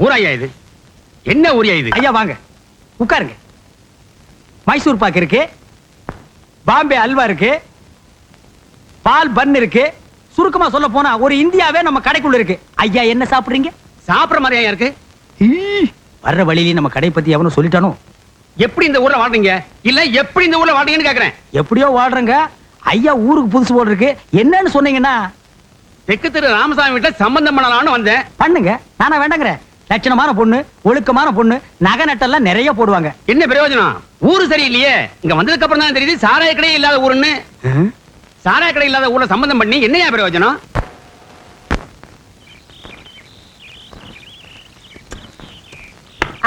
ஊராயா இது? என்ன ஊரியா இது? ஐயா வாங்க உட்காருங்க. மைசூர் பாக்கு இருக்கு, பாம்பே அல்வா இருக்கு, பால் பன் இருக்கு. சுருக்கமா சொல்ல போனா ஒரு இந்தியாவே நம்ம கடைக்குள்ள இருக்கு. ஐயா என்ன சாப்பிடுறீங்க? சாப்பிடுற மாதிரியா இருக்கு? வர்ற வழியில நம்ம கடை பத்தி எவனும் சொல்லிட்டானோ? எப்படி இந்த ஊர்ல வாழ்றீங்க? இல்ல எப்படி இந்த ஊர்ல வாழ்றீங்கன்னு கேக்குறேன். எப்படியோ வாழ்றங்க. ஐயா ஊருக்கு புதுசு போல் இருக்கு. என்னன்னு சொன்னீங்கன்னா தெற்கு திரு ராமசாமி வீட்டுல சம்பந்தம் பண்ணலாம்னு வந்தேன். பண்ணுங்க, நானா வேண்டாங்கிறேன். லட்சணமான பொண்ணு, ஒழுக்கமான பொண்ணு, நகை நட்டெல்லாம் நிறைய போடுவாங்க. என்ன பிரயோஜனம்? ஊரு சரியில்லையே. இங்க வந்ததுக்கு அப்புறம் தான் தெரியுது சாராய கடை இல்லாத ஊருன்னு. சாராய கடை இல்லாத ஊர்ல சம்பந்தம் பண்ணி என்னையா பிரயோஜனம்?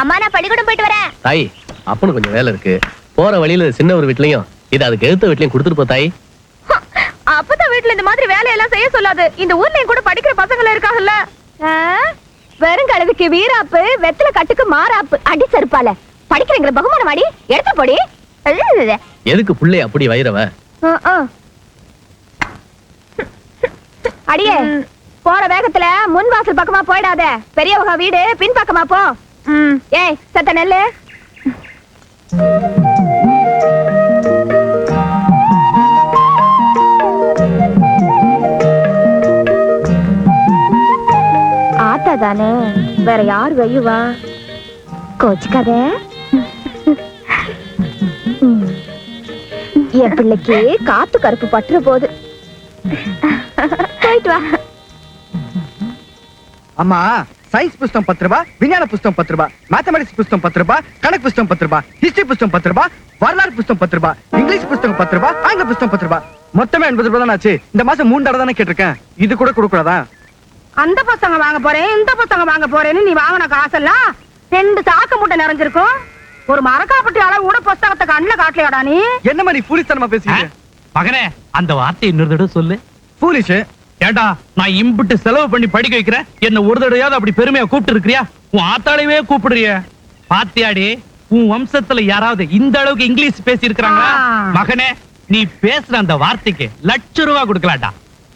அம்மா நான் பள்ளிக்கூடம் போயிட்டு வரேன். தாய், அப்பனுக்கு கொஞ்சம் வேலை இருக்கு. போற வழியில சின்ன ஒரு வீட்லயும் இது அதுக்கு எழுத்த வீட்லயும் கொடுத்துட்டு போ தாய். அப்பதான் வீட்டுல இந்த மாதிரி வேலையெல்லாம் செய்ய சொல்லாது. இந்த ஊர்லயும் கூட படிக்கிற பசங்க இருக்காங்கல்ல. வெறுங்கழுவிக்கு வீராப்பு, வெத்தல கட்டுக்கு மாறாப்பு. அடி செருப்பால படிக்கிறீங்களா? பகுமானம் அடி எடுத்து போடி. எதுக்கு புள்ளை அப்படி வயிறவ? அடியே போற வேகத்துல முன் வாசல் பக்கமா போயிடாத. பெரியவங்க வீடு பின் பக்கமா போ. ஏய் சத்த நெல்லு. ஆத்தா தானே, வேற யார் வையுவா? கோச்சுக்காத. என் பிள்ளைக்கு காத்து கருப்பு பட்டுற போது. போயிட்டு வா. அம்மா சயின்ஸ் புஸ்தகம் 10 ரூபாய், விஞ்ஞான புஸ்தகம் 10 ரூபாய், மேத்தமெட்டிக்ஸ் புஸ்தகம் 10 ரூபாய், கணக்கு புஸ்தகம் 10 ரூபாய், ஹிஸ்டரி புஸ்தகம் 10 ரூபாய், வரலாறு புஸ்தகம் 10 ரூபாய், இங்கிலீஷ் புஸ்தகம் 10 ரூபாய், ஆங்கில புஸ்தகம் 10 ரூபாய். மொத்தமே 80 ரூபாய் தான் ஆச்சு. இந்த மாசம் 3 தடவை தானே கேட்டிருக்கேன். இது கூட கொடுக்கூடாதா? அந்த புஸ்தகம் வாங்க போறேன், இந்த புஸ்தகம் வாங்க போறேன்னு நீ வாங்கின காசெல்லாம் 2 சாக்கு மூட்டை நிறைஞ்சிருக்கும். ஒரு மரக்காப்பட்டி அளவு கூட புஸ்தகத்தை கண்ணுல காட்டலையாடா நீ? என்ன மாதிரி ஃபூலிஷ்தனமா பேசுறீங்க? மகனே அந்த வார்த்தையை இன்னொரு தடவை சொல்லு. ஃபூலிஷ்? ஏண்டா நான் இம்புட்டு செலவு பண்ணி படிக்க வைக்கிறேன், என்ன ஒரு தடவையாவது அப்படி பெருமையா கூப்பிட்டு இருக்கிறியா? உன் ஆத்தாளையே கூப்பிடுறிய பாத்தியாடி? உன் வம்சத்துல யாராவது இந்த அளவுக்கு இங்கிலீஷ் பேசி இருக்கிறாங்களா? மகனே நீ பேசுற அந்த வார்த்தைக்கு ₹1,00,000 கொடுக்கலாட்டா.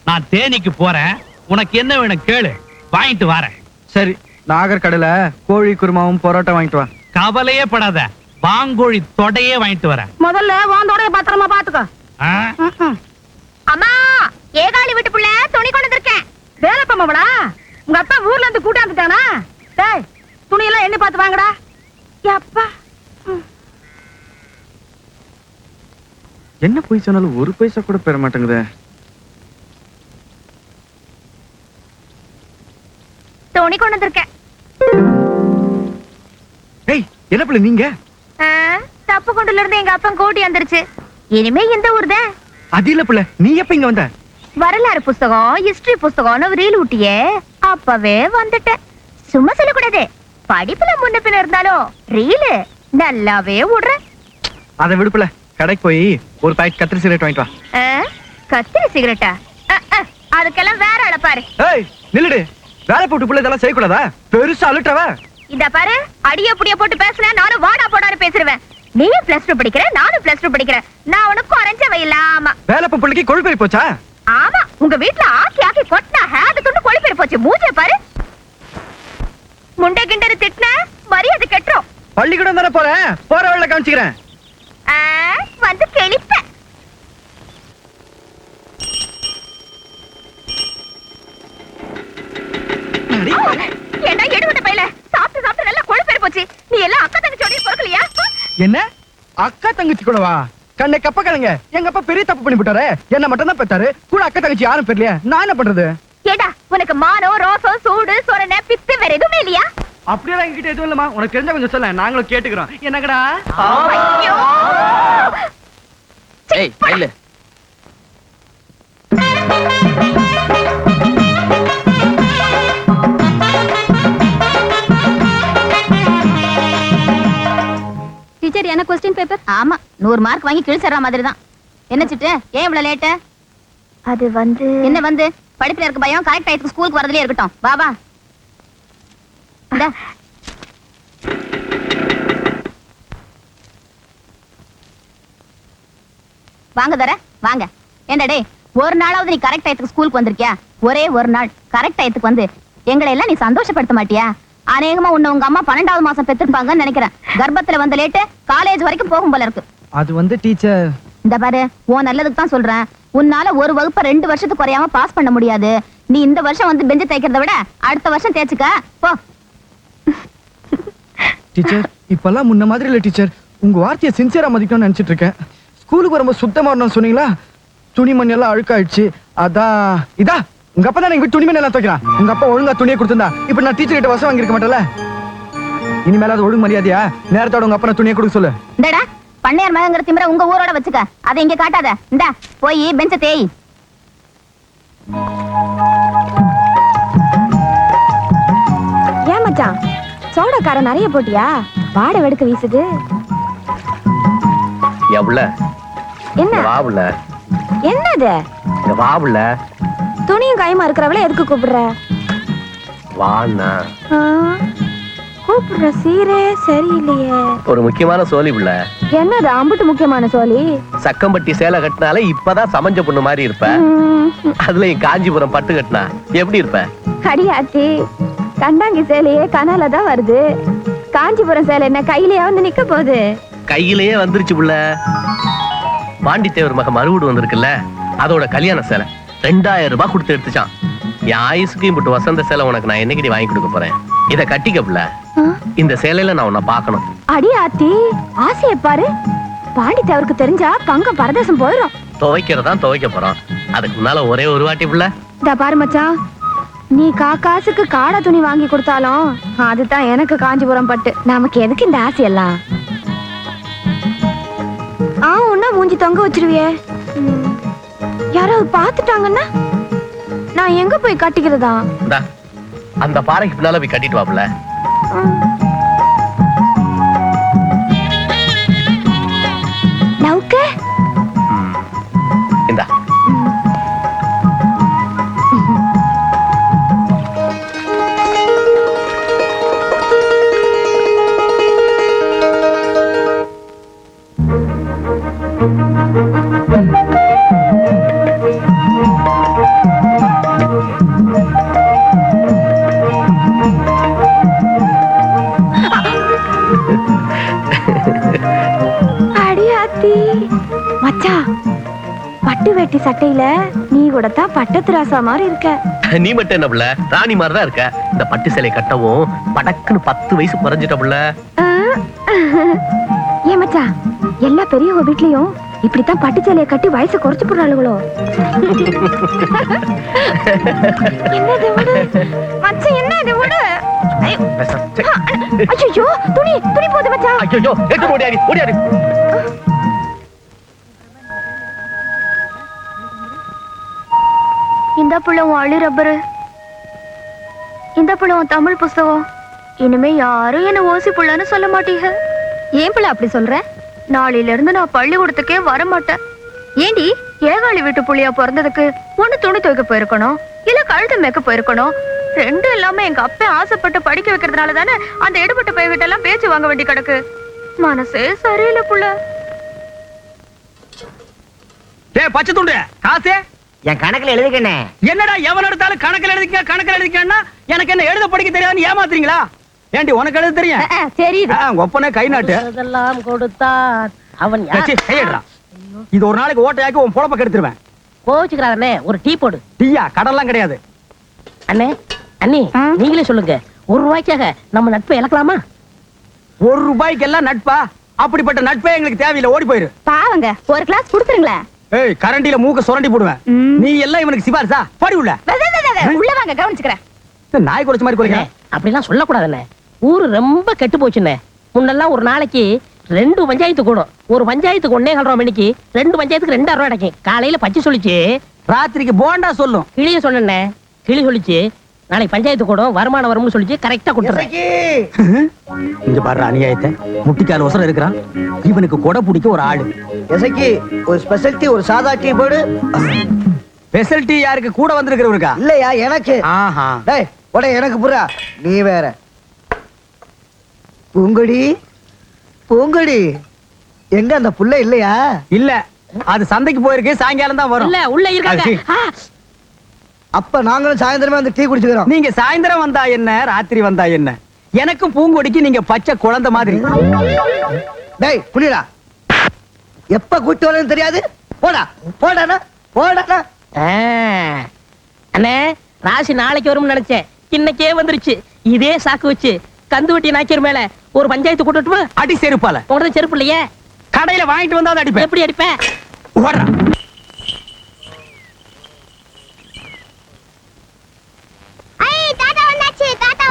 நான் தேனிக்கு போறேன், உனக்கு என்ன வேணும் கேளு, வாங்கிட்டு வரேன். சரி, நாகர் கடையில கோழி குருமாவும் பரோட்டா வாங்கிட்டு வா. கவலையே படாத, வாங்கோழி தொடையே வாங்கிட்டு வரேன். முதல்ல வாந்தோடைய பத்திரமா பாத்துக்கோ. அம்மா ஏகாலி வீட்டு புள்ள துணி கொண்டு வந்திருக்கேன். வேலை பண்ணவளா? உங்க அப்பா ஊர்ல இருந்து கூட்டாந்துட்டானா? டேய் துணி எல்லாம் எண்ணி பார்த்து வாங்கடா. அப்பா என்ன போய் சொன்னாலும் ஒரு பைசா கூட பெற மாட்டேங்குது. துணி கொண்டு வந்திருக்கேன். ஏய் என்ன பிள்ளை நீங்க? தப்பு கொண்டுல இருந்து எங்க அப்பா கூட்டி வந்துருச்சு. இனிமே இந்த ஊர் தான். அது இல்ல பிள்ளை, நீ எப்ப இங்க வந்த? வரலாறு புஸ்தகம், ஹிஸ்டரி புஸ்தகம் ரீல் ஊட்டியே அப்பவே வந்துட்டேன். சும்மா சொல்லக்கூடாது, படிப்புல முன்ன பின்ன இருந்தாலும் ரீலு நல்லாவே விடுறேன். அதை விடுப்புல, கடைக்கு போய் ஒரு பாக்கெட் கத்திரி சிகரெட் வாங்கிட்டு வா. கத்திரி சிகரெட்டா? அதுக்கெல்லாம் வேற ஆள பாரு. ஏய் நில்லுடு, வேலை போட்டு பிள்ளை இதெல்லாம் செய்யக்கூடாதா? பெருசா அழுட்டவ. இந்த பாரு, அடிய புடிய போட்டு பேசல, நானும் வாடா போடான்னு பேசுறேன். நீயும் +2 படிக்கிற, நானும் +2 படிக்கிறேன். நான் உனக்கு குறைஞ்சவ இல்லாம. வேலை பிள்ளைக்கு கொழுப்பேறி போச்சா? ஆமா, உங்க வீட்டுல ஆக்கி ஆக்கி கொட்டினா ஹேது துண்டு கொழுப்பேறி போச்சு. மூஞ்சே பாரு. முண்டை கிண்டரு திட்டின மரியாதை கெட்டுரும். பள்ளிக்கூடம் தானே போறேன், போற வழியில கவனிச்சுக்கிறேன். வந்து கெளிப்ப. ஏண்டா எடுவட்ட பையில, சாப்பிட்டு சாப்பிட்டு நல்லா கொழுப்பேறி போச்சு. நீ எல்லாம் அக்கா தங்கச்சியோட பொறுக்கலையா? என்ன அக்கா தங்கச்சி கூடவா? கண்ணை கப்ப கலங்க. எங்க அப்பா பெரிய தப்பு பண்ணி விட்டாரு. என்ன மட்டும் தான் பெத்தாரு, கூட அக்கா தங்கச்சி யாரும் பெறலையா? நான் என்ன பண்றது? ஏடா உனக்கு மானம், ரோசம், சூடு, சொரணை, பித்து வேற எதுவுமே இல்லையா? அப்படியே என்கிட்ட எதுவும் இல்லமா. உனக்கு தெரிஞ்ச கொஞ்சம் சொல்ல, நாங்களும் கேட்டுக்கிறோம். என்னங்கடா? ஐயோ! ஏய் இல்ல டீச்சர் என்ன क्वेश्चन பேப்பர்? ஆமா 100 மார்க் வாங்கி கிழிச்சற மாதிரி தான். என்ன சிட்டு, ஏன் இவ்வளவு லேட்? அது வந்து என்ன வந்து படிப்புல இருக்க பயம் கரெக்ட் டைத்துக்கு ஸ்கூலுக்கு வரதுலயே இருக்கட்டும். வா வா. வாங்க தர வாங்க. ஏண்டா டேய், ஒரு நாளாவது நீ கரெக்ட் டைத்துக்கு ஸ்கூலுக்கு வந்திருக்கியா? ஒரே ஒரு நாள் கரெக்ட் டைத்துக்கு வந்து எங்களை எல்லாம் நீ சந்தோஷப்படுத்த மாட்டியா? அநேகமா உன்னை உங்க அம்மா 12வது மாசம் பெற்றிருப்பாங்கன்னு நினைக்கிறேன். கர்ப்பத்துல வந்த லேட்டு காலேஜ் வரைக்கும் போகும் போல இருக்கு. அது வந்து டீச்சர், இந்த பாரு, உன் நல்லதுக்கு தான் சொல்றேன். உன்னால ஒரு வகுப்பை 2 வருஷத்துக்கு குறையாம பாஸ் பண்ண முடியாது. நீ இந்த வருஷம் வந்து பெஞ்ச தேய்க்கிறத விட அடுத்த வருஷம் தேய்ச்சுக்க போ. டீச்சர் இப்பெல்லாம் முன்ன மாதிரி இல்ல டீச்சர். உங்க வார்த்தையை சின்சியரா மதிக்கணும்னு நினைச்சிட்டு இருக்கேன். ஸ்கூலுக்கு வரும்போது சுத்தமா வரணும்னு சொன்னீங்களா? துணிமணி எல்லாம் அழுக்காயிடுச்சு. அதான் இதா உங்க அப்பா தான் எங்க துணிமணி எல்லாம் துவைக்கிறான். உங்க அப்பா ஒழுங்கா துணியை கொடுத்திருந்தா இப்ப நான் டீச்சர் கிட்ட வசம் வாங்கிருக்க மாட்டேன்ல. இனிமேல அது ஒழுங்கு மரியாதையா நேரத்தோட உங்க அப்பா துணியை கொடுக்க சொல்லு. இந்தடா பண்ணையார் மகங்கிற திமிர உங்க ஊரோட வச்சுக்க, அதை இங்க காட்டாத. இந்தா போய் பெஞ்ச தேய். ஏன் மச்சான் சோடாக்கார நிறைய போட்டியா? வாட வெடுக்க வீசுது. எவ்வள என்ன வாவுல என்னது? வாவுல துணியும் கைமா இருக்கிறவள எதுக்கு கூப்பிடுற? வாண்ணா ஆ, கூப்பிடுற சீரே சரியில்லையே. ஒரு முக்கியமான சோழி புள்ள. என்னது அம்புட்டு முக்கியமான சோழி? சக்கம்பட்டி சேலை கட்டினாலே இப்பதான் சமஞ்ச பொண்ணு மாதிரி இருப்ப. அதுல காஞ்சிபுரம் பட்டு கட்டினா எப்படி இருப்ப? அடியாத்தி கண்டாங்கி சேலையே கனால தான் வருது. காஞ்சிபுரம் சேலை என்ன கையிலேயே வந்து நிக்க போகுது? கையிலேயே வந்துருச்சு புள்ள. பாண்டித்தேவர் மக மறுவீடு வந்திருக்குல்ல, அதோட கல்யாண சேலை 2000 ரூபாய் கொடுத்து எடுத்துச்சான். என் ஆயுசுக்கு இப்பட்டு வசந்த சேலை உனக்கு நான் என்னைக்கு வாங்கி கொடுக்க போறேன். இத கட்டிக்க புள்ள. இந்த சேலையில நான் உன்னை பாக்கணும். அடியாத்தி ஆசையை பாரு. பாண்டித்தேவருக்கு தெரிஞ்சா பங்கம் பரதேசம் போயிடும். துவைக்கிறதா துவைக்க போறோம். அதுக்கு முன்னால ஒரே ஒரு வாட்டி புள்ள. இத பாரு மச்சான், நீ காசுக்கு காடை துணி வாங்கி கொடுத்தாலும் அதுதான் எனக்கு காஞ்சிபுரம் பட்டு. நமக்கு எதுக்கு இந்த ஆசையெல்லாம்? ஒன்னா மூஞ்சி தொங்க வச்சிருவியே. யாராவது பாத்துட்டாங்கன்னா நான் எங்க போய் கட்டிக்கிறதா? இந்தா, அந்த பாறைக்கு பின்னால போய் கட்டிட்டு வாப்புல. நவுக்க இந்தா அடியாத்தி மச்சான், பட்டு வெட்டி சட்டையில நீ கூட தான் பட்டத்து ராசா மாதிரி இருக்க. நீ மட்டும் என்ன புள்ள, ராணி மாதிரி தான் இருக்க. இந்த பட்டு சேலை கட்டவும் படக்குன்னு 10 வயசு குறைஞ்சிட்ட புள்ள. ஏன் மச்சான், எல்லா பெரியவங்க வீட்லயும் இப்படித்தான் பட்டு சேலையை கட்டி வயசு குறைச்சு போடுறாளுங்களோ? என்னது விடு மச்சான், என்ன இது விடு. ஐயோ துணி துணி போகுது மச்சான். ஐயோ எட்டு ஓடியாடி ஓடியாடி. இந்த புள்ள உன் அழி ரப்பரு, இந்த புள்ள உன் தமிழ் புஸ்தகம். இனிமே யாரும் என்ன ஓசி புள்ளன்னு சொல்ல மாட்டீங்க. ஏன் பிள்ளை அப்படி சொல்ற? நாளையில இருந்து நான் பள்ளிக்கூடத்துக்கே வர மாட்டேன். ஏண்டி? ஏகாளி வீட்டு புள்ளியா பிறந்ததுக்கு ஒண்ணு துணி துவைக்க போயிருக்கணும், இல்ல கழுத்து மேய்க்க போயிருக்கணும். ரெண்டும் இல்லாம எங்க அப்பா ஆசைப்பட்டு படிக்க வைக்கிறதுனால தானே அந்த எடுபட்ட பையகிட்ட எல்லாம் பேச்சு வாங்க வேண்டி கிடக்கு. மனசே சரியில்லை புள்ள. டேய் பச்சை துண்டு, காசு என் கணக்குல எழுதிக்கண்ணே. என்னடா எவன் எடுத்தாலும் கணக்குல எழுதிக்கன்னா எனக்கு என்ன எழுத படிக்க தெரியாதுன்னு ஏமாத்துறீங்களா? ஏண்டி உனக்கு எழுத தெரியும்? தெரியுது. ஒப்பனே கை நாட்டு இதெல்லாம் கொடுத்தான் அவன் கையடா. இது ஒரு நாளைக்கு ஓட்டையாக்கி உன் பொழப்ப கெடுத்துருவேன். கோச்சுக்கிறானே. ஒரு டீ போடு. டீயா? கடல்லாம் கிடையாது. அண்ணே அண்ணி நீங்களே சொல்லுங்க, 1 ரூபாய்க்காக நம்ம நட்பை இழக்கலாமா? 1 ரூபாய்க்கு எல்லாம் நட்பா? அப்படிப்பட்ட நட்பே எங்களுக்கு தேவையில்லை, ஓடி போயிரு. பாவங்க, ஒரு கிளாஸ் குடுத்துருங்களேன். ஏய் கரண்டில மூக்க சுரண்டி போடுவேன். நீ எல்லாம் இவனுக்கு சிபாரிசா? படி உள்ள. உள்ள வாங்க, கவனிச்சுக்கிறேன். நாய் குறைச்ச மாதிரி குறைக்கிறேன். அப்படிலாம் சொல்லக்கூடாதுண்ணே. ஊரு ரொம்ப கெட்டு போச்சுண்ணே. முன்னெல்லாம் ஒரு நாளைக்கு 2 பஞ்சாயத்து கூடும். ஒரு பஞ்சாயத்துக்கு 1.25 ரூபா மணிக்கு 2 பஞ்சாயத்துக்கு 2.5 ரூபா கிடைக்கும். காலையில பச்சை சொல்லிச்சு, ராத்திரிக்கு போண்டா சொல்லும். கிளிய சொன்னே. கிளி சொல்லிச்சு நாளைக்கு பஞ்சாயத்து கூடும், வருமானம் வரும்னு சொல்லிச்சு. கரெக்டா கொடுத்துறேன். இங்க பாரு அநியாயத்தை. முட்டிக்கால் ஒசரம் இருக்கிறான். இவனுக்கு கொடை பிடிக்க ஒரு ஆளு. எசக்கி ஒரு ஸ்பெஷல் டீ, ஒரு சாதா டீ போடு. ஸ்பெஷல் டீ யாருக்கு? கூட வந்திருக்கிறவனுக்கா? இல்லையா எனக்கு. ஆஹா. டேய் போட, எனக்கு புறா. நீ வேற. பூங்கொடி பூங்கொடி எங்க அந்த புள்ள இல்லையா? இல்ல, அது சந்தைக்கு போயிருக்கு. சாயங்காலம் தான் வரும். இல்ல உள்ள இருக்காங்க. அப்ப நாங்களும் சாயந்தரமே வந்து டீ குடிச்சுக்கிறோம். நீங்க சாயந்தரம் வந்தா என்ன, ராத்திரி வந்தா என்ன, எனக்கும் பூங்கொடிக்கு நீங்க பச்சை குழந்தை மாதிரி. டேய் புலிடா, எப்ப கூட்டு வரேன்னு தெரியாது. போடா போடாண்ணா போடாண்ணா. அண்ணே ராசி நாளைக்கு வரும்னு நினைச்சேன், இன்னைக்கே வந்துருச்சு. இதே சாக்கு வச்சு கந்து வெட்டி நாய்க்கர் மேல ஒரு பஞ்சாயத்து கூட்டட்டுமா? அடி செருப்பால. உடனே செருப்பு இல்லையே, கடையில வாங்கிட்டு வந்தா அடிப்பேன். எப்படி அடிப்பேன்? ஓடுறா.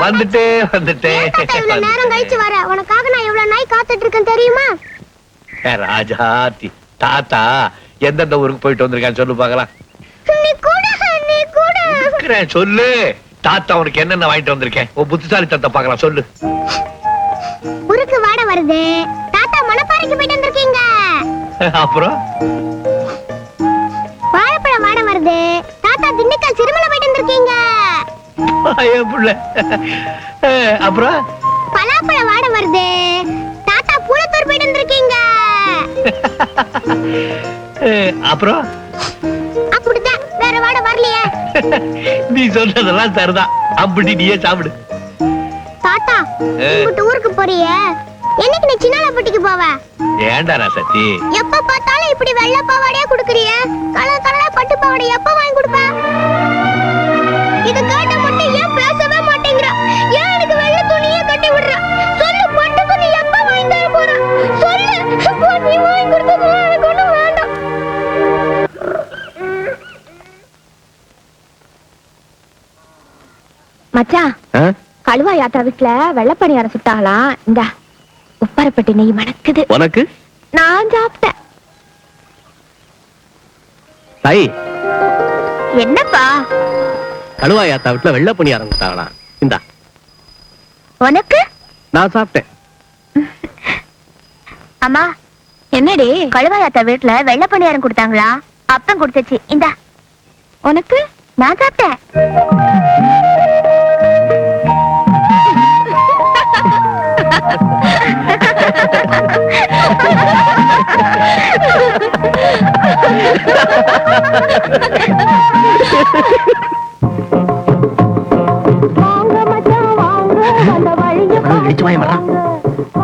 வந்துட்டேன். நேரம் கழிச்சு வர உனக்காக நான் எவ்வளவு நாய் காத்துட்டு இருக்கேன் தெரியுமா? ராஜாத்தி தாத்தா எந்தெந்த ஊருக்கு போயிட்டு வந்திருக்கான்னு சொல்லு பாக்கலாம். சொல்லு தாத்தா உனக்கு என்னென்ன வாங்கிட்டு வந்திருக்கேன், உன் புத்திசாலி தாத்தா பாக்கலாம் சொல்லு. ஊருக்கு வாட வருது, தாத்தா மணப்பாறைக்கு போயிட்டு வந்திருக்கீங்க. அப்புறம் வாழைப்பழம் வாட வருது, தாத்தா திண்டுக்கல் சிறுமலை போயிட்டு வந்திருக்கீங்க. அப்புறம் பலாப்பழம் வாட வருது, தாத்தா பூலத்தூர் போயிட்டு வந்திருக்கீங்க. அப்புறம் அப்படிதான், வேற வாட வரலையே. நீ சொல்றதெல்லாம் சரிதான், அப்படி நீயே சாப்பிடு. தாத்தா உங்க ஊருக்கு போறிய, என்னைக்கு நீ சின்னாலப்பட்டிக்கு போவ? ஏண்டா ராசத்தி எப்ப பார்த்தாலும் இப்படி வெள்ளை பாவாடையா குடுக்குறிய, கலர் கலரா பட்டு பாவாடை எப்ப வாங்கி கொடுப்ப? இது கேட்ட மட்டும் ஏன் பேசவே மாட்டேங்கிற? ஏன் எனக்கு வெள்ளை துணியே கட்டி விடுற? சொல்லு, பட்டு துணி எப்ப வாங்கி தர போற? சொல்லு, நீ வாங்கி கொடுத்தது எனக்கு ஒண்ணும் வேண்டாம். மச்சான், கழுவா யாத்திரா வீட்டுல வெள்ளப்பணியாரம் சுட்டாங்களாம். இந்த உப்பரப்பட்டி நெய் மணக்குது. உனக்கு நான் சாப்பிட்டேன். தாய் என்னப்பா? கழுவாயாத்தா வீட்டுல வெள்ள பண்ணி ஆரம்பித்தாங்களா? இந்தா உனக்கு? நான் சாப்பிட்டேன். அம்மா என்னடி? கழுவாயாத்தா வீட்டுல வெள்ளை பணியாரம் கொடுத்தாங்களா? அப்பம் கொடுத்துச்சு. இந்தா உனக்கு. நான் சாப்பிட்டேன்.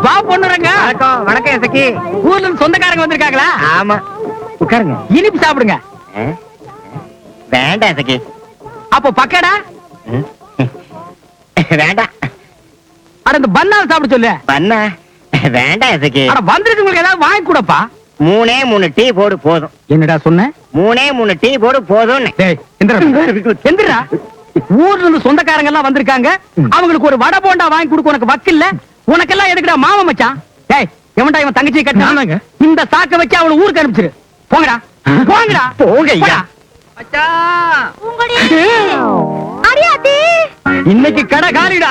வா பொண்ணுறங்க. வணக்கம் எசக்கி. ஊர்ல இருந்து சொந்தக்காரங்க வந்திருக்காங்களா? ஆமா. உட்காருங்க. இனிப்பு சாப்பிடுங்க. வேண்டாம் எசக்கி. அப்போ பக்கடா வேண்டாம். அட இந்த பன்னாவை சாப்பிட சொல்லு. பண்ண வேண்டாம் எசக்கி. அட வந்திருக்கவங்களுக்கு ஏதாவது வாங்கி கூடப்பா. 3 டீ போடு போதும். என்னடா சொன்ன? 3 டீ போடு போதும். டேய் எந்திரா. ஊர்ல இருந்து சொந்தக்காரங்க எல்லாம் வந்திருக்காங்க, அவங்களுக்கு ஒரு வடை போண்டா வாங்கி கொடுக்க உனக்கு வக்கில்ல. உனக்கெல்லாம் எதுக்குடா மாமா மச்சான்? டேய் எவன்டா இவன் தங்கச்சி கட்டினாங்க? இந்த சாக்க வச்சு அவளை ஊருக்கு அனுப்பிச்சிரு. போங்கடா போங்கடா போங்க ஐயா. அடியாத்தி, இன்னைக்கு கடை காலிடா.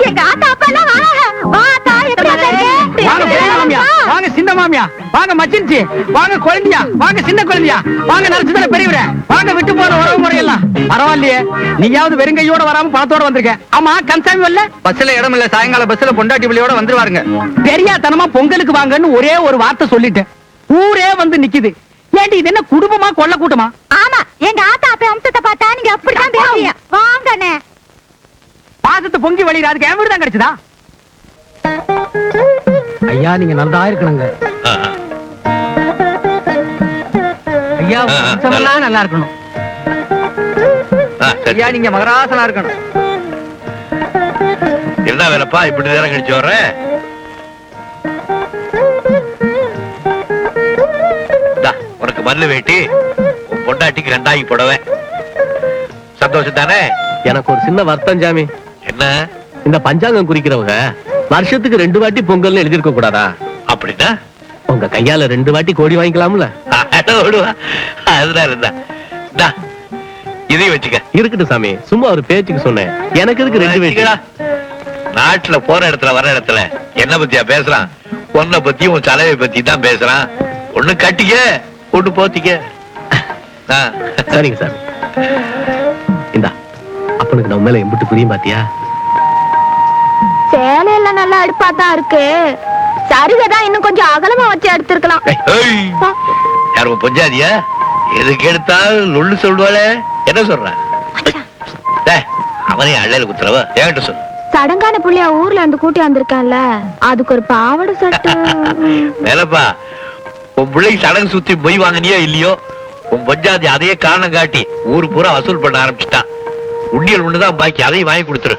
எங்க ஆத்தா அப்பா எல்லாம் வாங்க. ஆத்தா எப்படி இருக்கு? வாங்க பெரிய மாமியா, வாங்க சின்ன மாமியா, வாங்க மச்சின்ச்சி, வாங்க குழந்தையா, வாங்க சின்ன குழந்தையா, வாங்க நரசிதர பெரியவரே, வாங்க விட்டு போற உறவு முறையெல்லாம். பரவாயில்லையே, நீயாவது வெறுங்கையோட வராம பணத்தோட வந்திருக்க. ஆமா கன்சாமி வரல? பஸ்ல இடம் இல்ல, சாயங்கால பஸ்ல பொண்டாட்டி பிள்ளையோட வந்துருவாருங்க. தெரியாதனமா பொங்கலுக்கு வாங்கன்னு ஒரே ஒரு வார்த்தை சொல்லிட்டேன், ஊரே வந்து நிக்குது. ஏண்டி இது என்ன குடும்பமா கொள்ள கூட்டமா? ஆமா, எங்க ஆத்தா அப்பா அம்சத்தை பார்த்தா நீங்க அப்படிதான் பேசுவீங்க. வாங்கண்ணே. பாசத்தை பொங்கி வழியில அதுக்கு என் வீடு தான் கிடைச்சதா? ஐயா நீங்க நல்லா இருக்கணுங்க. ஐயா வம்சமெல்லாம் நல்லா இருக்கணும். ஐயா நீங்க மகராசனா இருக்கணும். என்ன வேலைப்பா இப்படி நேரம் கழிச்சு வர்ற? உனக்கு மல்லு வேட்டி, உன் பொண்டாட்டிக்கு 2 புடவை. சந்தோஷம் தானே? எனக்கு ஒரு சின்ன வருத்தம் சாமி. என்ன? இந்த பஞ்சாங்கம் குறிக்கிறவங்க வருஷத்துக்கு 2 வாட்டி பொங்கல்னு எழுதிருக்க கூடாதா? அப்படின்னா உங்க கையால 2 வாட்டி கோடி வாங்கிக்கலாம்ல? அதனால இருந்தா இதையும் வச்சுக்க. இருக்கட்டும் சாமி, சும்மா ஒரு பேச்சுக்கு சொன்னேன். எனக்கு இதுக்கு 2 வேட்டிடா. நாட்டுல போற இடத்துல வர இடத்துல என்ன பத்தியா பேசுறான்? பொண்ணை பத்தியும் உன் தலைவை பத்தி தான் பேசுறான். ஒண்ணு கட்டிக்க, ஒண்ணு போத்திக்க. சரிங்க சார். இந்தா அப்பனுக்கு நம்ம மேல எம்பிட்டு புரியும் பாத்தியா? சேலையெல்லாம் நல்லா அடுப்பாதான் இருக்கு. சரிகதான் இன்னும் கொஞ்சம் அகலமா வச்சு எடுத்திருக்கலாம். யாரும் பொஞ்சாதியா? எதுக்கு எடுத்தாலும் நுள்ளு சொல்லுவாளே. என்ன சொல்ற? அவனே அள்ளையில குத்துறவ என்கிட்ட சொல்லு. சடங்கான புள்ளைய ஊர்ல இருந்து கூட்டி வந்திருக்கேன்ல, அதுக்கு ஒரு பாவாடை சட்டை. வேலைப்பா உன் பிள்ளைக்கு சடங்கு சுத்தி போய் வாங்கினியோ இல்லையோ, உன் பஞ்சாதி அதையே காரணம் காட்டி ஊர் பூரா வசூல் பண்ண ஆரம்பிச்சுட்டான். உண்டியல் ஒண்ணுதான் பாக்கி, அதையும் வாங்கி கொடுத்துரு.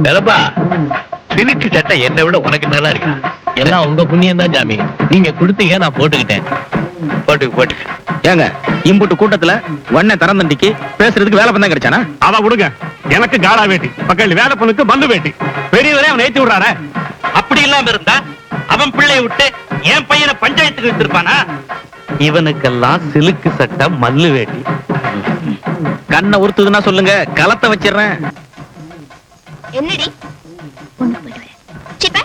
வேலைப்பா சிலுக்கு சட்டை என்னை விட உனக்கு நல்லா இருக்கு. எல்லாம் உங்க புண்ணியம் தான் ஜாமி. நீங்க கொடுத்தீங்க, நான் போட்டுக்கிட்டேன். போட்டு ஏங்க இம்புட்டு கூட்டத்துல ஒன்ன தரந்தண்டிக்கு பேசுறதுக்கு வேலை பண்ணா கிடைச்சானா? அவ விடுங்க, எனக்கு காலா வேட்டி, பக்கத்துல வேலை பொண்ணுக்கு பந்து வேட்டி. பெரியவரே அவன் ஏத்தி விடுறாரு. அப்படி இல்லாம இருந்தா அவன் பிள்ளைய விட்டு என் பையனை பஞ்சாயத்துக்கு எடுத்திருப்பானா? இவனுக்கெல்லாம் சிலுக்கு சட்டை மல்லு வேட்டி. கண்ணை உறுத்துதுன்னா சொல்லுங்க, களத்தை வச்சிடுறேன். என்னடி ஒண்ணு போயிட்டு வரேன். சிப்ப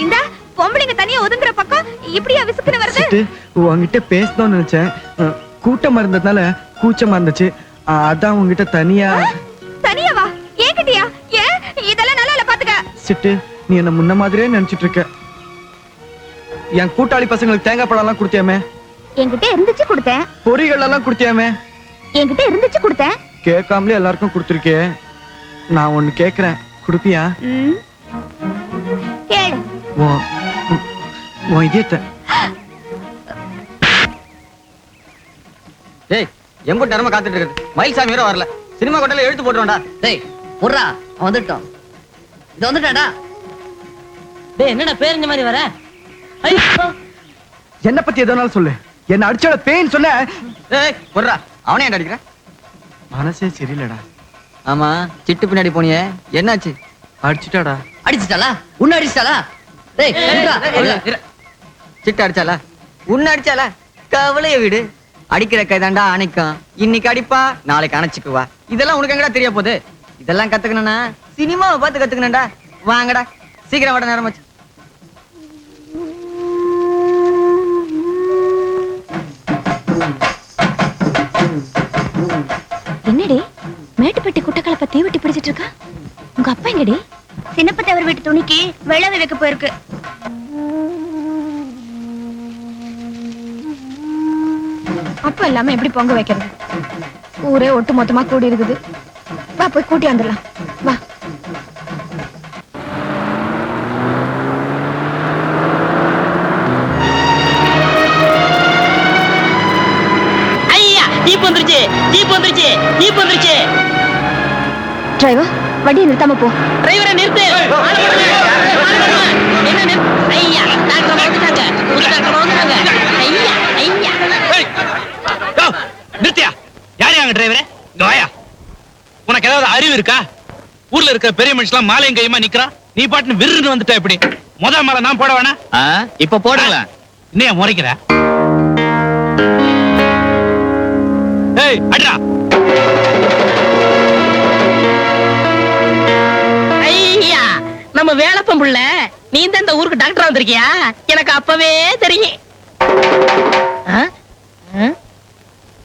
இந்த பொம்பளைங்க தனியா ஒதுங்குற பக்கம் இப்படியா விசுக்குன்னு வருது? சிட்டு, உன்கிட்ட பேசணும்னு நினைச்சேன். கூட்டமா இருந்ததுனால கூச்சமா இருந்துச்சு. அதான் உன்கிட்ட தனியா. தனியாவா? ஏன்கிட்டயா? ஏன் இதெல்லாம் நல்லா இல்ல பாத்துக்க. சிட்டு, நீ என்ன முன்ன மாதிரியே நினைச்சிட்டு இருக்க. என் கூட்டாளி பசங்களுக்கு தேங்காய் பழம் எல்லாம் கொடுத்தியாமே, என்கிட்ட இருந்துச்சு கொடுத்தேன். பொரிகள் எல்லாம் கொடுத்தியாமே, என்கிட்ட இருந்துச்சு கொடுத்தேன். கேட்காமலே எல்லாருக்கும் கொடுத்துருக்கே. நான் ஒண்ணு கேக்குறேன், கொடுப்பியா? கேளு. உன் இதயத்தை. டேய் எம்புட்டு நேரமா காத்துட்டு இருக்கு, மயில்சாமி வேற வரல. சினிமா கொட்டையில எழுத்து போட்டுருவான்டா. டேய் புர்ரா, வந்துட்டோம். இது வந்துட்டாடா. டேய் என்னடா பேருங்க மாதிரி வர? என்ன பத்தி எதனாலும் சொல்லு. என்ன அடிச்சோட பேன் சொன்ன. டேய் போடுறா, அவனே ஏன்டா அடிக்கிற? மனசே சரியில்லடா. ஆமா, சிட்டு பின்னாடி போனியே, என்னாச்சு? அடிச்சுட்டாடா. அடிச்சிட்டாளா? உன்ன அடிச்சிட்டாளா? டேய் சிட்டு அடிச்சாலா? உன்ன அடிச்சாலா? கவலைய விடு. அடிக்கிற கைதாண்டா அணைக்கும். இன்னைக்கு அடிப்பா, நாளைக்கு அணைச்சுக்குவா. இதெல்லாம் உனக்கு எங்கடா தெரிய போகுது? இதெல்லாம் கத்துக்கணும்னா சினிமாவை பார்த்து கத்துக்கணும்டா. வாங்கடா, சீக்கிரம் வட நேரம் வச்சு. என்னடி மேட்டுப்பட்டி குட்டக்களை பத்தி விட்டு பிடிச்சிட்டு இருக்கா? உங்க அப்பா எங்கடி? சின்னப்பத்தவர் வீட்டு துணிக்கு வெள்ளை வைக்க போயிருக்கு. அப்ப இல்லாம எப்படி பொங்க வைக்கிறது? ஊரே ஒட்டு மொத்தமா கூடி இருக்குது. வா போய் கூட்டி வந்துடலாம். வா. ஐயா ஜீப் வந்துருச்சு, ஜீப் வந்துருச்சு, ஜீப் வந்துருச்சு. டிரைவர் வண்டியை நிறுத்தாம போ. டிரைவரை நிறுத்து. என்ன நிறுத்து? ஐயா டாக்டர் வந்துட்டாங்க, புது டாக்டர் வந்துட்டாங்க. ஐயா ஐயா நிறுத்தியா? யாரு அங்க டிரைவரே? இங்க வாயா. உனக்கு ஏதாவது அறிவு இருக்கா? ஊர்ல இருக்க பெரிய மனுஷன் மாலையும் கையுமா நிக்கிறான், நீ பாட்டுன்னு விருன்னு வந்துட்ட. எப்படி முதல் மாலை நான் போட வேணா? இப்ப போடுங்களா? இன்னைய முறைக்கிற? ஏய் அட்ரா. ஐயா நம்ம வேலைப்பம் புள்ள, நீ தான் இந்த ஊருக்கு டாக்டர் வந்திருக்கியா? எனக்கு அப்பவே தெரியும்.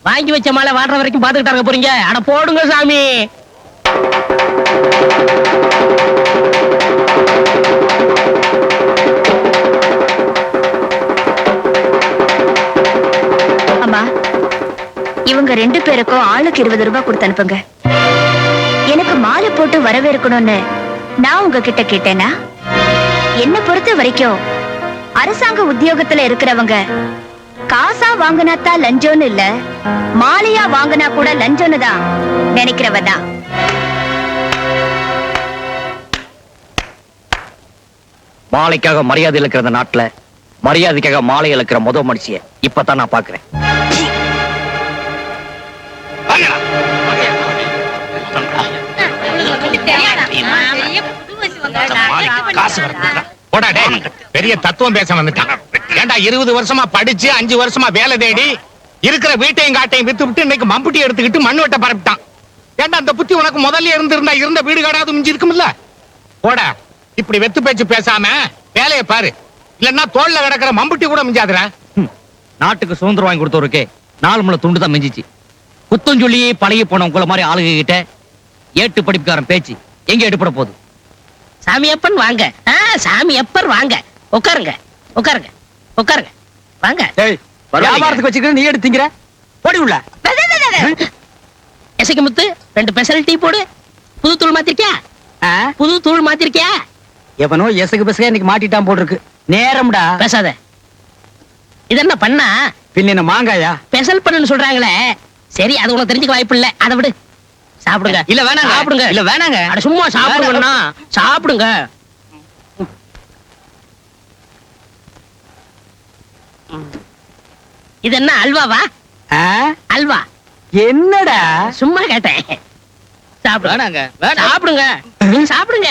வாங்கி வச்ச மாலை வாடுற வரைக்கும் பாத்துக்கிட்டாங்க போறீங்க. அட போடுங்க சாமி. அம்மா, இவங்க 2 பேருக்கும் ஆளுக்கு 20 ரூபாய் கொடுத்து அனுப்புங்க. எனக்கு மாலை போட்டு வரவேற்கணும்னு நான் உங்ககிட்ட கேட்டேனா? என்ன பொறுத்த வரைக்கும் அரசாங்க உத்தியோகத்துல இருக்கிறவங்க காசா வாங்கினாத்தான் லஞ்சம்னு இல்ல, மாலையா வாங்கினா கூட லஞ்சம்னு தான் நினைக்கிறவதான். மாலைக்காக மரியாதை இழக்கிற இந்த நாட்டுல மரியாதைக்காக மாலை இழக்கிற முதல் மனுஷிய இப்பதான் நான் பாக்குறேன். வாங்கடா. காசு வரணும் போடா டேய் பெரிய தத்துவம் பேச வந்துட்டான் ஏண்டா 20 வருஷமா படிச்சு 5 வருஷமா வேலை தேடி இருக்கிற வீட்டையும் காட்டையும் வித்து விட்டு இன்னைக்கு மம்புட்டி எடுத்துக்கிட்டு மண் வெட்ட பரப்பிட்டான் ஏண்டா அந்த புத்தி உனக்கு முதல்ல இருந்திருந்தா இருந்த வீடு காடாவது மிஞ்சி இருக்கும்ல போடா இப்படி வெத்து பேச்சு பேசாம வேலையை பாரு இல்லன்னா தோல்ல கிடக்கிற மம்புட்டி கூட மிஞ்சாதுடா நாட்டுக்கு சுதந்திரம் வாங்கி கொடுத்தவருக்கு 4 முளை துண்டு தான் மிஞ்சிச்சு குத்தம் சொல்லி பழகி போனவங்கள மாதிரி ஆளுங்க கிட்ட ஏட்டு படிப்புக்காரன் பேச்சு எங்க எடுப்பட போகுது சாமியப்பன் வாங்க சாமியப்பர் வாங்க உட்காருங்க உட்காருங்க உட்காருங்க வாங்க வியாபாரத்துக்கு வச்சுக்கிட்டு நீ எடுத்தீங்கிற போடி உள்ள எசைக்கு முத்து 2 ஸ்பெஷல் டீ போடு புது தூள் மாத்திருக்கியா புது தூள் மாத்திருக்கியா எவனோ எசகு பெசக இன்னைக்கு மாட்டிட்டான் போல் இருக்கு நேரம்டா பேசாத இது என்ன பண்ணா பின்ன என்ன மாங்காயா ஸ்பெஷல் பண்ணுன்னு சொல்றாங்களே சரி அது உனக்கு தெரிஞ்சுக்க வாய்ப்பு இல்ல அதை விடு சாப்பிடுங்க இல்ல வேணாங்க சாப்பிடுங்க இல்ல வேணாங்க அட சும்மா சாப்பிடுங்கண்ணா சாப்பிடுங்க இது என்ன அல்வாவா அல்வா என்னடா சும்மா கேட்டேன் சாப்பிடுங்க வேணாங்க சாப்பிடுங்க சாப்பிடுங்க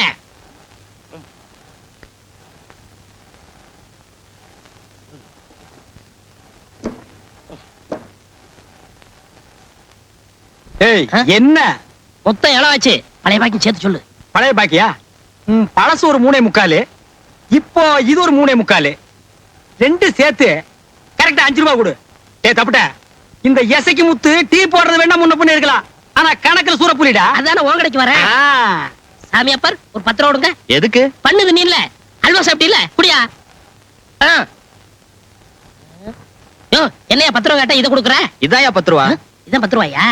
ஏய் என்ன மொத்தம் எவ்வளவு ஆச்சு பழைய பாக்கி சேர்த்து சொல்லு பழைய பாக்கியா பழசு ஒரு 3.25 இப்போ இது ஒரு 3.25 ரெண்டு சேர்த்து கரெக்டா 5 ரூபாய் கொடு ஏ தப்புட்ட இந்த எசைக்கு முத்து டீ போடுறது வேணா முன்ன பண்ணி இருக்கலாம் ஆனா கணக்குல சூறப்புலிடா அதான உன் கடைக்கு வரேன் சாமியப்பர் ஒரு 10 ரூபா கொடுங்க எதுக்கு பண்ணுது நீ இல்ல அல்வா சாப்பிட்டு இல்ல குடியா யோ என்னையா 10 ரூபா கேட்டா இதை கொடுக்குற இதாயா 10 ரூபா இதான் 10 ரூபாயா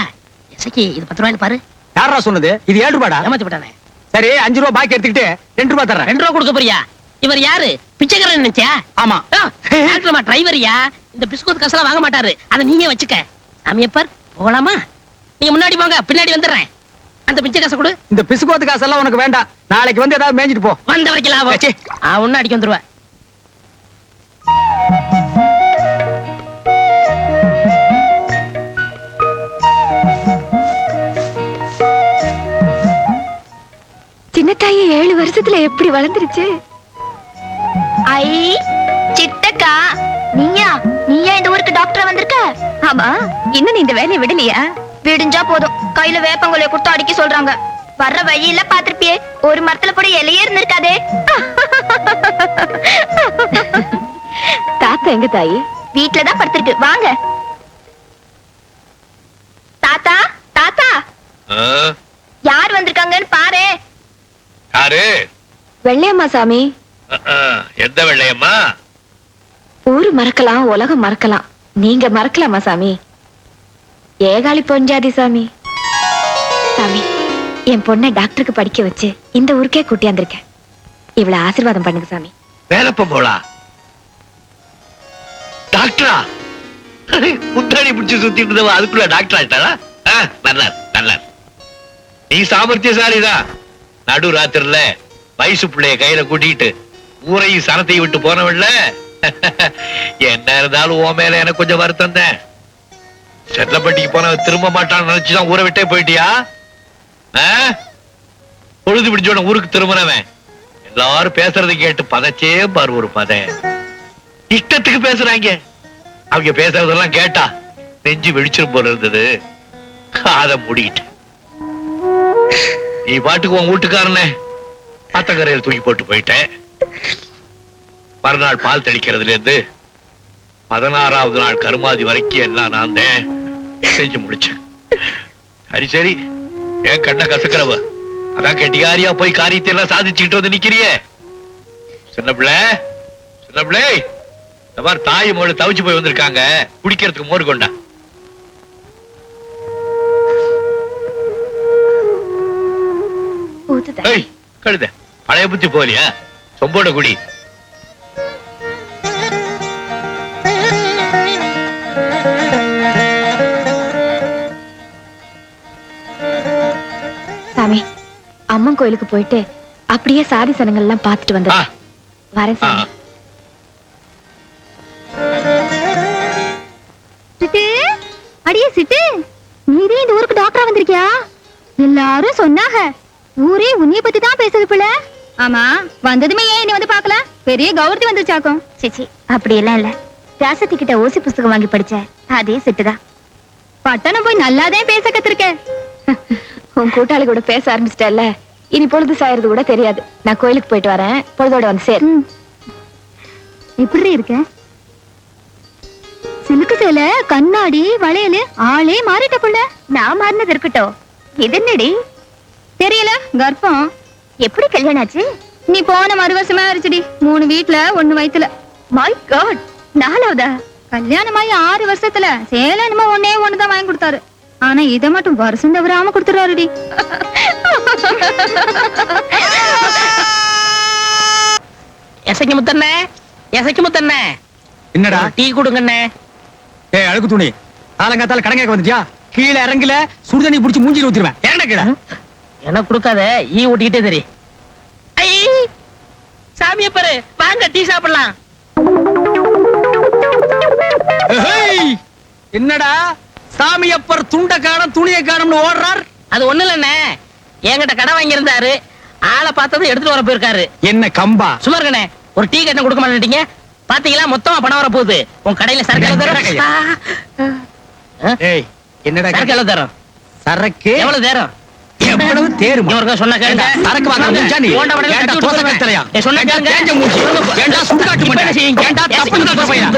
எசைக்கு இது 10 ரூபாய்னு பாரு யாரா சொன்னது இது 7 ரூபாடா ஏமாத்தி விட்டானே சரி 5 ரூபாய் பாக்கி எடுத்துக்கிட்டு 2 ரூபாய் தர்றேன் 2 ரூபா கொடுக்க போறியா இவர் யாரு பிச்சைக்காரன் நினைச்சியா ஆமா டிரைவரியா இந்த பிஸ்கோத் காசெல்லாம் வாங்க மாட்டாரு அதை நீங்க வச்சுக்க சாமியப்பர் போகலாமா நீங்க முன்னாடி போங்க பின்னாடி வந்துடுறேன் அந்த பிச்சை காசை கொடு இந்த பிசுகோத்து காசெல்லாம் உனக்கு வேண்டாம் நாளைக்கு வந்து ஏதாவது மேய்ஞ்சிட்டு போ வந்த வரைக்கும் லாபம் ஒன்னு அடிக்க வந்துருவேன் சின்னத்தாயி 7 வருஷத்துல எப்படி வளர்ந்துருச்சு ஐ சித்தக்கா நீயா இந்த ஊருக்கு டாக்டர் வந்திருக்க? ஆமா இன்னும் நீ இந்த வேலையை விடலையா விடிஞ்சா போதும் கையில வேப்பங்கொலைய கொடுத்து அடிக்க சொல்றாங்க வர்ற வழியில பாத்திருப்பியே ஒரு மரத்துல கூட இலையே இருந்திருக்காதே தாத்தா எங்க தாயி வீட்டுலதான் படுத்திருக்கு வாங்க தாத்தா தாத்தா யார் வந்திருக்காங்கன்னு பாரு யாரு வெள்ளையம்மா சாமி எந்த வெள்ளையம்மா ஊரு மறக்கலாம் உலகம் மறக்கலாம் நீங்க மறக்கலாமா சாமி ஏகாலி பொஞ்சாதி சாமி சாமி என் பொண்ணை டாக்டருக்கு படிக்க வச்சு இந்த ஊருக்கே கூட்டியாந்திருக்கேன் இவ்வளவு ஆசீர்வாதம் பண்ணுங்க சாமி வேலப்ப போலா டாக்டரா முத்தாடி பிடிச்சு சுத்திட்டு இருந்தவ அதுக்குள்ள டாக்டர் ஆயிட்டாரா நல்லா நீ சாமர்த்தியசாலிதான் நடு ராத்திரில வயசு பிள்ளைய கையில கூட்டிட்டு ஊரையும் சரத்தையும் விட்டு போனவன்ல என்ன இருந்தாலும் உன் மேல எனக்கு கொஞ்சம் வருத்தம் தான் செல்லப்பட்டிக்கு போன திரும்ப மாட்டான்னு நினைச்சுதான் ஊரை விட்டே போயிட்டியா பொழுது பிடிச்சோட ஊருக்கு திரும்பினவன் எல்லாரும் பேசுறதை கேட்டு பதச்சே பாரு ஒரு பத இஷ்டத்துக்கு பேசுறாங்க அவங்க பேசுறதெல்லாம் கேட்டா நெஞ்சு வெடிச்சிரும் போல இருந்தது காதை மூடிட்டு நீ பாட்டுக்கு உன் வீட்டுக்காரனே ஆத்தங்கரையில் தூக்கி போட்டு போயிட்டேன் மறுநாள் பால் தெளிக்கிறதுல இருந்து 16வது நாள் கருமாதி வரைக்கும் எல்லாம் நான் தான் செஞ்சு முடிச்சேன் சரி ஏன் கண்ண கசக்கிறவ அதான் கெட்டிகாரியா போய் காரியத்தை எல்லாம் சாதிச்சுக்கிட்டு வந்து நிக்கிறியே சின்ன பிள்ளை இந்த மாதிரி தாய் மோள தவிச்சு போய் வந்திருக்காங்க குடிக்கிறதுக்கு மோர் கொண்டா கழுத பழைய புத்தி போலியா சொம்போட குடி சாமி அம்மன் கோயிலுக்கு போயிட்டு அப்படியே சாதி சனங்கள் எல்லாம் பார்த்துட்டு வந்தேன் வரேன் சாமி சிட்டு அடியே சிட்டு நீரே இந்த ஊருக்கு டாக்டரா வந்திருக்கியா எல்லாரும் சொன்னாங்க ஊரே உன்னைய பத்தி தான் பேசுது போல ஆமா வந்ததுமே ஏன் நீ வந்து பாக்கல? பெரிய கௌரதி வந்துச்சாக்கும். சிச்சி அப்படி எல்லாம் இல்ல. ராசத்தி கிட்ட ஓசி புஸ்தகம் வாங்கி படிச்சேன். அதே செட்டுதான். பட்டணம் போய் நல்லாதான் பேச கத்திருக்க. உன் கூட்டாளி கூட பேச ஆரம்பிச்சிட்டல்ல, இனி பொழுது சாயறது கூட தெரியாது. நான் கோயிலுக்கு போயிட்டு வரேன், பொழுதோட வந்து சேர். எப்படி இருக்க? சிலுக்கு சேலை, கண்ணாடி, வளையல், ஆளே மாறிட்ட புள்ள. நான் மாறினது இருக்கட்டும், இது என்னடி தெரியல? கர்ப்பம். எப்படி கல்யாணம் ஆச்சு? நீ போன மறு வருஷமா ஆயிடுச்சுடி. 3 வீட்டுல 1 வயித்துல. My God, 4வதா? கல்யாணமாயி 6 வருஷத்துல சேலை என்னமோ ஒண்ணே தான் வாங்கி கொடுத்தாரு. ஆனா இத மட்டும் வருஷம் தவறாம கொடுத்துறாருடி. எசைக்கு முத்தண்ணே, எசைக்கு முத்தண்ணே. என்னடா டீ கொடுங்கண்ணே. ஏய் அழுக்கு துணி, காலங்காத்தால கடங்க வந்துட்டியா? கீழே இறங்கல சுடுதண்ணி புடிச்சு மூஞ்சில ஊத்திடுவேன். இறங்க கீழே. எனக்கு கொடுக்காத, ஈ ஓட்டிக்கிட்டே தெரி. ஐ சாமியை பாரு, வாங்க டீ சாப்பிடலாம். ஏய், என்னடா சாமியப்பர் துண்ட காணம் துணியை காணம்னு ஓடுறார்? அது ஒண்ணு இல்லண்ணே, என்கிட்ட கடை வாங்கி இருந்தாரு. ஆளை பார்த்ததும் எடுத்துட்டு வர போயிருக்காரு. என்ன கம்பா? சும்மா இருக்கண்ணே, ஒரு டீ கட்டணம் கொடுக்க மாட்டேங்க. பாத்தீங்களா, மொத்தமா பணம் வர போகுது. உன் கடையில சரக்கு எவ்வளவு தரும்? ஏய் என்னடா சரக்கு எவ்வளவு தரும்? சரக்கு எவ்வளவு தரும்? எவ்வளவு தேரும்? இவருக்கு சொன்ன கேளுங்க. சரக்கு வாங்க முடிஞ்சா நீ ஓண்ட உடனே ஏன்டா கட்டி தோசை விட்டுருவேன். கத்தலையா? சொன்ன கேளுங்க. தேஞ்ச மூஞ்சி. ஏன்டா சுடுகாட்டு இப்ப என்ன மண்டை? செய்யுங்க? ஏன்டா தப்புன்னு சொல்ற பையனா?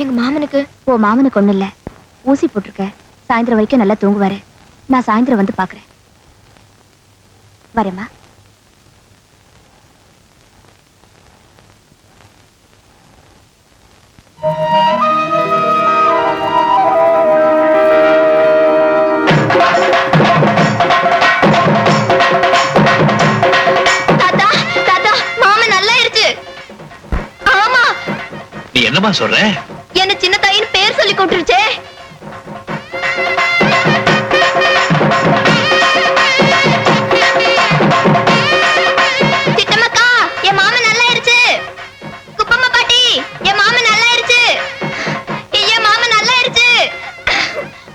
எங்க மாமனுக்கு மாமனுக்கு ஒண்ணு இல்ல, ஊசி போட்டிருக்க. சாயந்தரம் வரைக்கும் நல்லா தூங்குவாரு. நான் சாயந்தரம் வந்து பாக்குறேன். வரேம்மா. தாத்தா தாத்தா, மாமன் நல்லா இருச்சு. ஆமா. நீ என்னமா சொல்ற? என்ன சின்ன தாயின் பேர் சொல்லி கூப்பிட்டுருச்சே. சித்தம்மக்கா, என் மாமன் நல்லா இருச்சு. குப்பம்மா பாட்டி, என் மாமன் நல்லா இருச்சு. என் மாமன் நல்லா இருச்சு.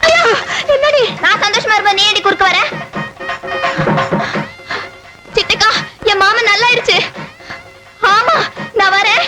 ஐயோ, என்னடி? நான் சந்தோஷமா இருப்பேன், நீ ஏடி குறுக்க வர? சித்தக்கா, என் மாமன் நல்லா இருச்சு. ஆமா, நான் வரேன்.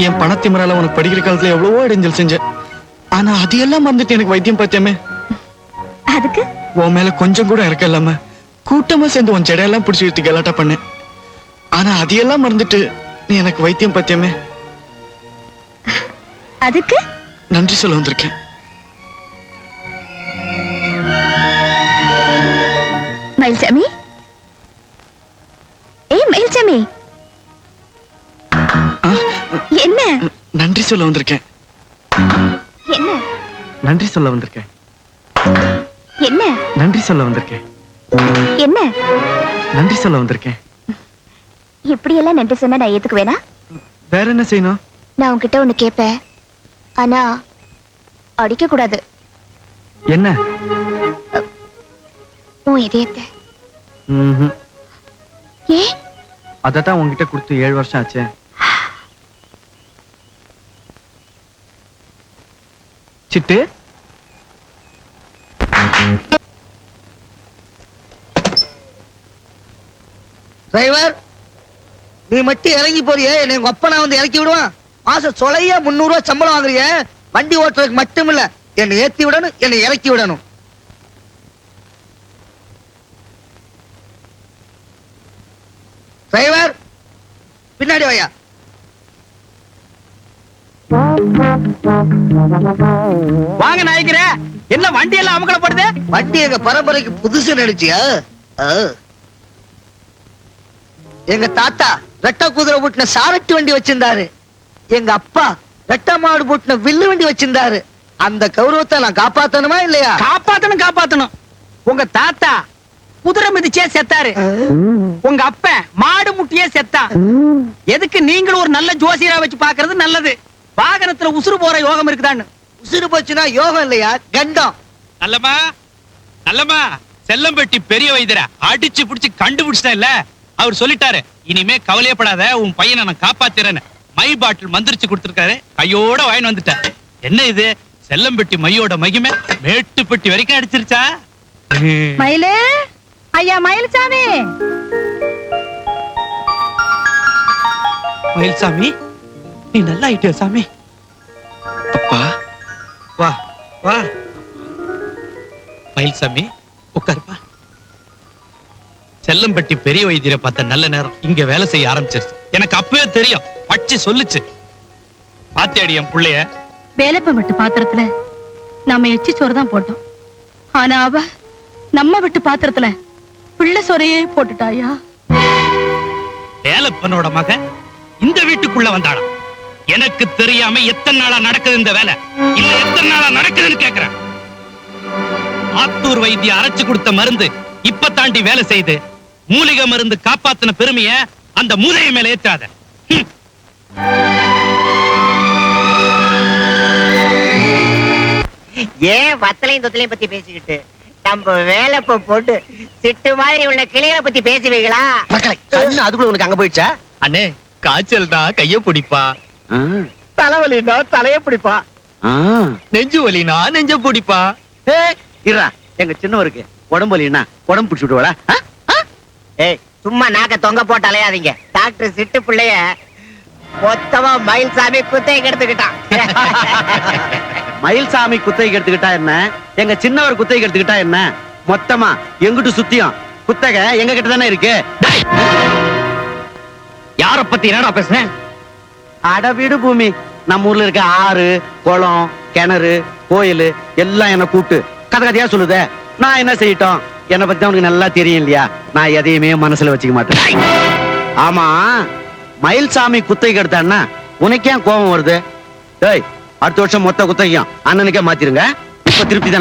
என் பணத்திமரால உனக்கு படிக்கிற காலத்துல எவ்வளவோ இடைஞ்சல் செஞ்சேன். ஆனா அது எல்லாம் மறந்துட்டு எனக்கு வைத்தியம் பார்த்தியாமே. அதுக்கு உன் மேல கொஞ்சம் கூட இறக்க இல்லாம கூட்டமா சேர்ந்து உன் செடையெல்லாம் பிடிச்சி எடுத்து கலாட்டா பண்ணேன். ஆனா அதையெல்லாம் மறந்துட்டு நீ எனக்கு வைத்தியம் பார்த்தியாமே. அதுக்கு நன்றி சொல்ல வந்திருக்கேன். மயில்சாமி, ஏய் மயில்சாமி, என்ன? நன்றி சொல்ல வந்திருக்கேன். என்ன? நன்றி சொல்ல வந்திருக்கேன். என்ன? நன்றி சொல்ல வந்திருக்கேன். என்ன? நன்றி சொல்ல வந்திருக்கேன். இப்படி எல்லாம் நன்றி சொன்னா நான் ஏத்துக்குவேனா? வேற என்ன செய்யணும்? நான் உன்கிட்ட ஒண்ணு கேட்பேன், ஆனா அடிக்க கூடாது. என்ன? உன் இதயத்தை. ஏ அதத்தான் உங்ககிட்ட கொடுத்து 7 வருஷம் ஆச்சு. சிட்டு டிரைவர், நீ மட்டும் இறங்கி போறியே, என்னை உங்க அப்பா நான் வந்து இறக்கி விடுவான். மாசம் சொலையா 300 ரூபாய் சம்பளம் வாங்குறிய. வண்டி ஓட்டுறதுக்கு மட்டும் இல்ல, என்னை ஏத்தி விடணும், என்னை இறக்கி விடணும். டிரைவர், பின்னாடி வாயா. வாங்க நாயக்கிற, என்ன வண்டி எல்லாம் அமுக்கலப்படுது? வண்டி எங்க பரம்பரைக்கு புதுசு நினைச்சியா? எங்க தாத்தா ரெட்ட குதிரை பூட்டின சாரட்டு வண்டி வச்சிருந்தாரு. எங்க அப்பா ரெட்ட மாடு பூட்டின வில்லு வண்டி வச்சிருந்தாரு. அந்த கௌரவத்தை நான் காப்பாத்தணுமா இல்லையா? காப்பாத்தணும். உங்க தாத்தா குதிரை மிதிச்சே செத்தாரு. உங்க அப்ப மாடு முட்டியே செத்தான். எதுக்கு நீங்களும் ஒரு நல்ல ஜோசியரா வச்சு பாக்குறது நல்லது. வாகனத்துல உசுறு போற யோகம் இருக்குதான்னு. உசுறு போச்சுன்னா யோகம் இல்லையா, கண்டம். நல்லமா நல்லமா, செல்லம்பட்டி பெரிய வைத்தியரை அடிச்சு புடிச்சு கண்டுபிடிச்சிட்டேன் இல்ல, அவர் சொல்லிட்டாரு, இனிமே கவலையப்படாத, உன் பையனை நான் காப்பாத்துறேன்னு. மை பாட்டில் மந்திரிச்சு கொடுத்திருக்காரு, கையோட வாங்கி வந்துட்டேன். என்ன இது, செல்லம்பட்டி மையோட மகிமை மேட்டுப்பட்டி வரைக்கும் அடிச்சிருச்சா? மயிலு, ஐயா மயில்சாமி. மயில்சாமி, நீ நல்லா ஆயிட்டியா சாமி? அப்பா வா வா. மயில்சாமி உட்காருப்பா. செல்லம்பட்டி பெரிய வைத்தியரை பார்த்த நல்ல நேரம் இங்க வேலை செய்ய ஆரம்பிச்சிருச்சு. எனக்கு அப்பவே தெரியும், பட்சி சொல்லுச்சு. பாத்தியாடி என் புள்ளைய? வேலைப்ப விட்டு பாத்திரத்துல நாம எச்சி சோறு தான் போட்டோம். ஆனா அவ நம்ம விட்டு பாத்திரத்துல பிள்ளை சோறையே போட்டுட்டாயா. வேலப்பனோட மகன் இந்த வீட்டுக்குள்ள வந்தாளா? எனக்கு தெரியாம எத்தனை நாளா நடக்குது இந்த வேலை? இல்ல எத்தனை நாளா நடக்குதுன்னு கேக்குறேன். ஆத்தூர் வைத்திய அரைச்சு கொடுத்த மருந்து இப்ப தாண்டி வேலை செய்து மூலிகை மருந்து காப்பாத்தின பெருமைய அந்த மூலைய மேல ஏற்றாத. ஏன் வத்தலையும் தொத்தலையும் பத்தி பேசிக்கிட்டு நம்ம வேலைப்ப போட்டு சிட்டு மாதிரி உள்ள கிளிகளை பத்தி பேசுவீங்களா? அதுக்குள்ள உனக்கு அங்க போயிடுச்சா? அண்ணே, காய்ச்சல் தான் கைய பிடிப்பா, தலைவலினா தலைய பிடிப்பா, நெஞ்சு வலினா நெஞ்ச பிடிப்பா. இருடா, எங்க சின்னவருக்கு உடம்பு வலின்னா உடம்பு பிடிச்சு விடுவாடா. ஏய் சும்மா நாக்க தொங்க போட்டு அலையாதீங்க. டாக்டர் சிட்டு பிள்ளைய மொத்தமா மயில்சாமி குத்தைக்கு எடுத்துக்கிட்டான். மயில்சாமி குத்தகைக்கு எடுத்துக்கிட்டா என்ன, எங்க சின்னவர் குத்தகைக்கு எடுத்துக்கிட்டா என்ன, மொத்தமா எங்கிட்டு சுத்தியும் குத்தகை எங்க கிட்ட தானே இருக்கு. யார பத்தி என்னடா பேசுறேன்? அட வீடு பூமி, நம்ம ஊர்ல இருக்க ஆறு, குளம், கிணறு, கோயில் எல்லாம் என்ன கூப்பிட்டு கதை கதையா சொல்லுதே. நான் என்ன செய்யட்டும்? என்னை பத்தி உனக்கு நல்லா தெரியும் இல்லையா, நான் எதையுமே மனசுல வச்சுக்க மாட்டேன். ஆமா, மயில்சாமி குத்தகைக்கு எடுத்தான்னா உனக்கு ஏன் கோபம் வருது? டேய், அடுத்த வருஷம் மொத்த குத்தகையும் அண்ணனுக்கே மாத்திருங்க. இப்ப திருப்தி தானே?